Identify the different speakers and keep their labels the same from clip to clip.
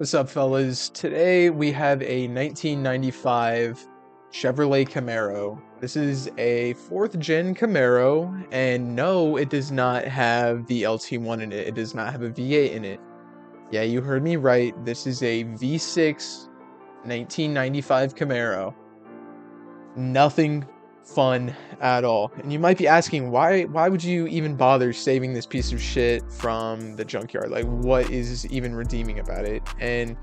Speaker 1: What's up, fellas? Today we have a 1995 Chevrolet Camaro. This is a 4th gen Camaro, and no, it does not have the LT1 in it. It does not have a V8 in it. Yeah, you heard me right. This is a V6 1995 Camaro. Nothing fun at all. And you might be asking, why would you even bother saving this piece of shit from the junkyard? Like, what is even redeeming about it? And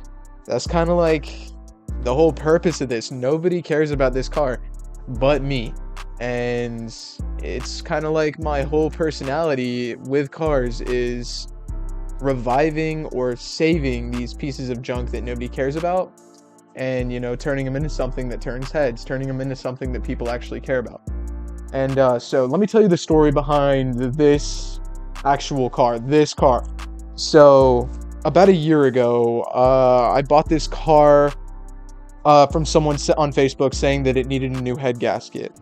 Speaker 1: that's kind of like the whole purpose of this. Nobody cares about this car but me. And it's kind of like my whole personality with cars is reviving or saving these pieces of junk that nobody cares about, and turning them into something that turns heads, turning them into something that people actually care about. And so let me tell you the story behind this actual car, So about a year ago, I bought this car from someone on Facebook saying that it needed a new head gasket.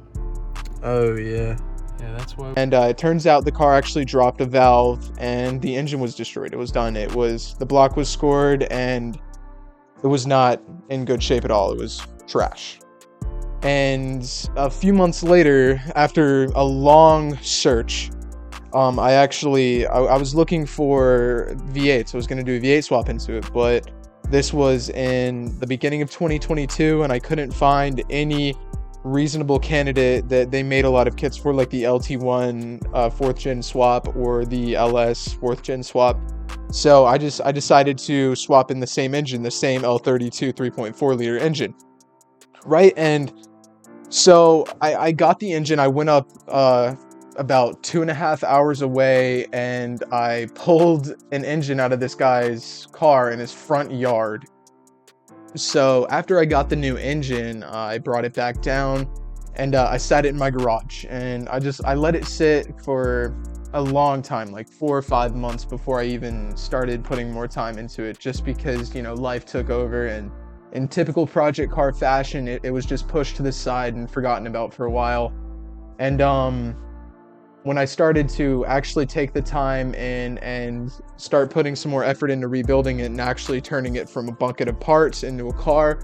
Speaker 2: Oh yeah, that's why.
Speaker 1: And it turns out the car actually dropped a valve and the engine was destroyed. It was done. The block was scored and it was not in good shape at all. It was trash. And a few months later, after a long search, I was looking for V8s. I was going to do a V8 swap into it, but this was in the beginning of 2022, and I couldn't find any reasonable candidate that they made a lot of kits for, like the LT1 4th gen swap or the LS 4th gen swap. So I decided to swap in the same engine, the same L32 3.4 liter engine, right? And so I got the engine. I went up about 2.5 hours away, and I pulled an engine out of this guy's car in his front yard. So after I got the new engine, I brought it back down, and I sat it in my garage, and I let it sit for a long time, like 4 or 5 months, before I even started putting more time into it, just because life took over, and in typical project car fashion, it was just pushed to the side and forgotten about for a while. And when I started to actually take the time and start putting some more effort into rebuilding it and actually turning it from a bucket of parts into a car,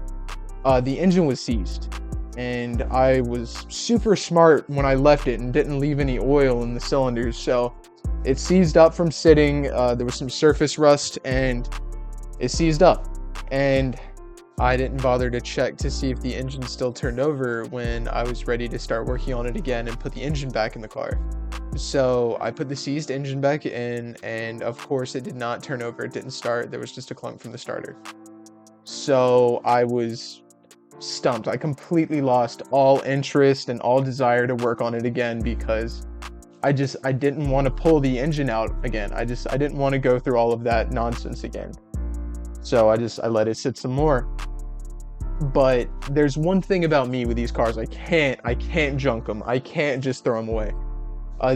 Speaker 1: the engine was seized. And I was super smart when I left it and didn't leave any oil in the cylinders. So it seized up from sitting. There was some surface rust and it seized up. And I didn't bother to check to see if the engine still turned over when I was ready to start working on it again and put the engine back in the car. So I put the seized engine back in, and of course it did not turn over. It didn't start. There was just a clunk from the starter. So I was stumped. I completely lost all interest and all desire to work on it again, because I didn't want to pull the engine out again. I didn't want to go through all of that nonsense again. So I let it sit some more. But there's one thing about me with these cars. I can't junk them. I can't just throw them away.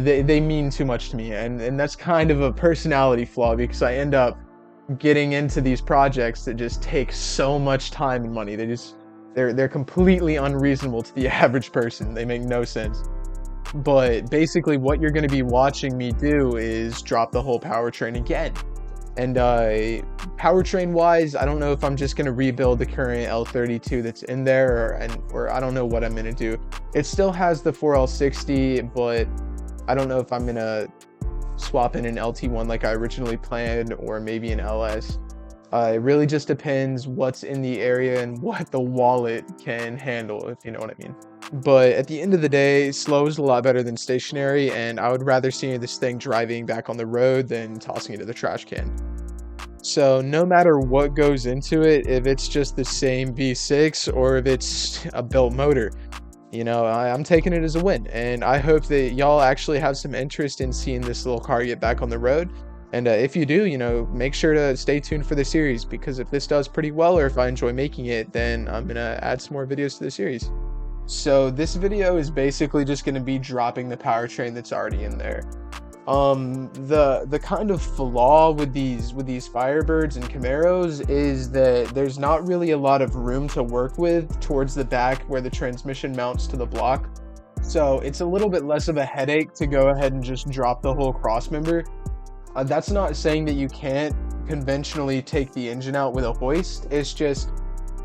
Speaker 1: They mean too much to me, and that's kind of a personality flaw, because I end up getting into these projects that just take so much time and money. They're completely unreasonable to the average person. They make no sense. But basically what you're going to be watching me do is drop the whole powertrain again. And powertrain wise, I don't know if I'm just going to rebuild the current L32 that's in there, or I don't know what I'm going to do. It still has the 4L60, but I don't know if I'm going to swap in an LT1 like I originally planned, or maybe an LS. It really just depends what's in the area and what the wallet can handle, if you know what I mean. But at the end of the day, slow is a lot better than stationary, and I would rather see this thing driving back on the road than tossing it to the trash can. So no matter what goes into it, if it's just the same V6 or if it's a built motor, I'm taking it as a win. And I hope that y'all actually have some interest in seeing this little car get back on the road. And if you do, make sure to stay tuned for the series, because if this does pretty well, or if I enjoy making it, then I'm going to add some more videos to the series. So this video is basically just going to be dropping the powertrain that's already in there. The kind of flaw with these Firebirds and Camaros is that there's not really a lot of room to work with towards the back where the transmission mounts to the block. So it's a little bit less of a headache to go ahead and just drop the whole crossmember. That's not saying that you can't conventionally take the engine out with a hoist. It's just,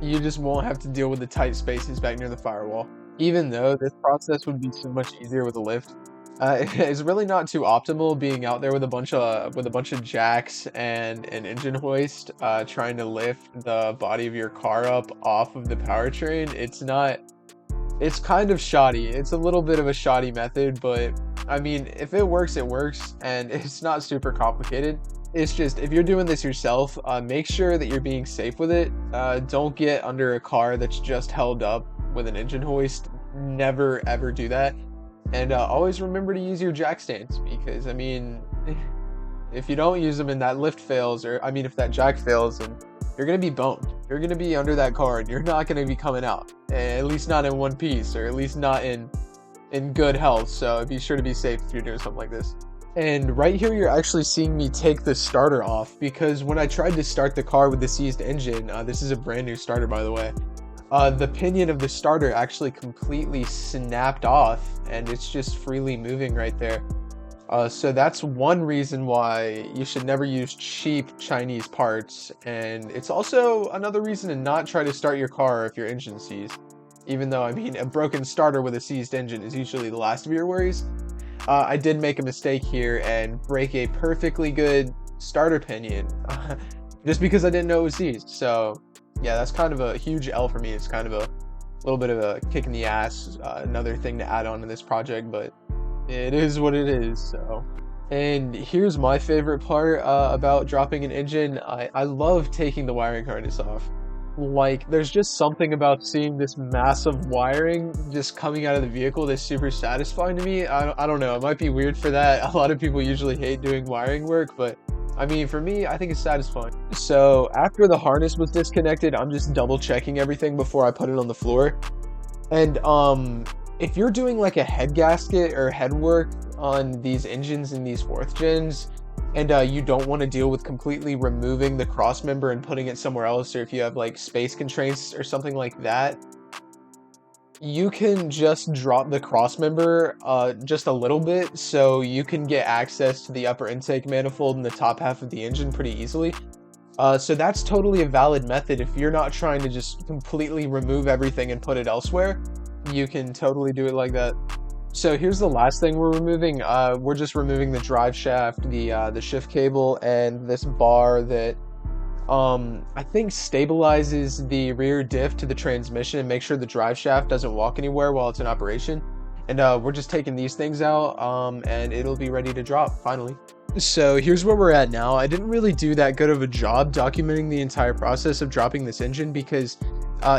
Speaker 1: you just won't have to deal with the tight spaces back near the firewall. Even though this process would be so much easier with a lift, it's really not too optimal being out there with a bunch of jacks and an engine hoist, trying to lift the body of your car up off of the powertrain. It's kind of shoddy. It's a little bit of a shoddy method, but I mean, if it works, it works, and it's not super complicated. It's just, if you're doing this yourself, make sure that you're being safe with it. Don't get under a car that's just held up with an engine hoist. Never ever do that. And always remember to use your jack stands, because I mean, if you don't use them and that lift fails, or I mean, if that jack fails, then you're gonna be boned. You're gonna be under that car, and you're not gonna be coming out. At least not in one piece, or at least not in good health. So be sure to be safe if you're doing something like this. And right here, you're actually seeing me take the starter off, because when I tried to start the car with the seized engine, this is a brand new starter, by the way. The pinion of the starter actually completely snapped off, and it's just freely moving right there. So that's one reason why you should never use cheap Chinese parts, and it's also another reason to not try to start your car if your engine's seized. Even though, I mean, a broken starter with a seized engine is usually the last of your worries. I did make a mistake here and break a perfectly good starter pinion just because I didn't know it was seized. So yeah, that's kind of a huge L for me. It's kind of a little bit of a kick in the ass, another thing to add on to this project, but it is what it is. So, and here's my favorite part about dropping an engine. I love taking the wiring harness off. Like, there's just something about seeing this massive wiring just coming out of the vehicle that's super satisfying to me. I don't know, it might be weird for that. A lot of people usually hate doing wiring work, but I mean, for me, I think it's satisfying. So after the harness was disconnected, I'm just double checking everything before I put it on the floor. And if you're doing like a head gasket or head work on these engines in these 4th gens, and you don't want to deal with completely removing the cross member and putting it somewhere else, or if you have like space constraints or something like that, you can just drop the cross member just a little bit, so you can get access to the upper intake manifold in the top half of the engine pretty easily. So that's totally a valid method. If you're not trying to just completely remove everything and put it elsewhere, you can totally do it like that. So here's the last thing we're removing. We're just removing the drive shaft, the shift cable, and this bar that I think stabilizes the rear diff to the transmission and make sure the drive shaft doesn't walk anywhere while it's in operation. And we're just taking these things out, and it'll be ready to drop finally. So here's where we're at now. I didn't really do that good of a job documenting the entire process of dropping this engine because,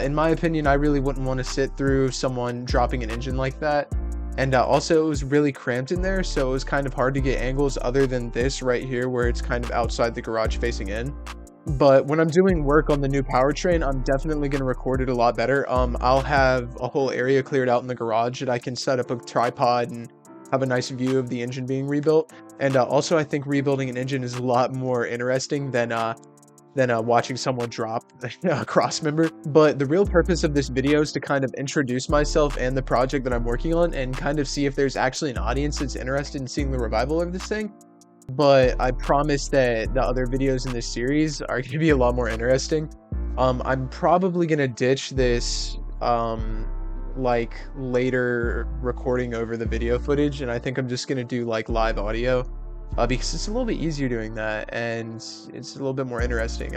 Speaker 1: in my opinion, I really wouldn't want to sit through someone dropping an engine like that. And also, it was really cramped in there, so it was kind of hard to get angles other than this right here where it's kind of outside the garage facing in. But when I'm doing work on the new powertrain, I'm definitely going to record it a lot better. I'll have a whole area cleared out in the garage that I can set up a tripod and have a nice view of the engine being rebuilt. And also, I think rebuilding an engine is a lot more interesting than watching someone drop a cross member. But the real purpose of this video is to kind of introduce myself and the project that I'm working on and kind of see if there's actually an audience that's interested in seeing the revival of this thing. But I promise that the other videos in this series are going to be a lot more interesting. I'm probably going to ditch this like later recording over the video footage, and I think I'm just going to do like live audio. Because it's a little bit easier doing that, and it's a little bit more interesting.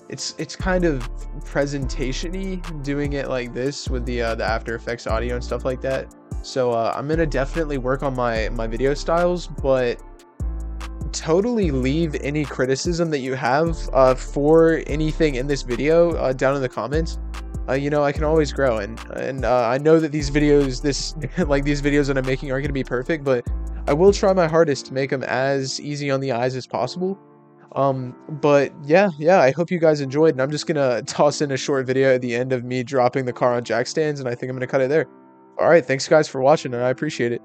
Speaker 1: It's kind of presentation-y doing it like this with the After Effects audio and stuff like that. So I'm gonna definitely work on my video styles, but totally leave any criticism that you have for anything in this video down in the comments. You know, I can always grow, and I know that these videos, these videos that I'm making aren't gonna be perfect, but I will try my hardest to make them as easy on the eyes as possible. But yeah, I hope you guys enjoyed, and I'm just gonna toss in a short video at the end of me dropping the car on jack stands, and I think I'm gonna cut it there. Alright, thanks guys for watching, and I appreciate it.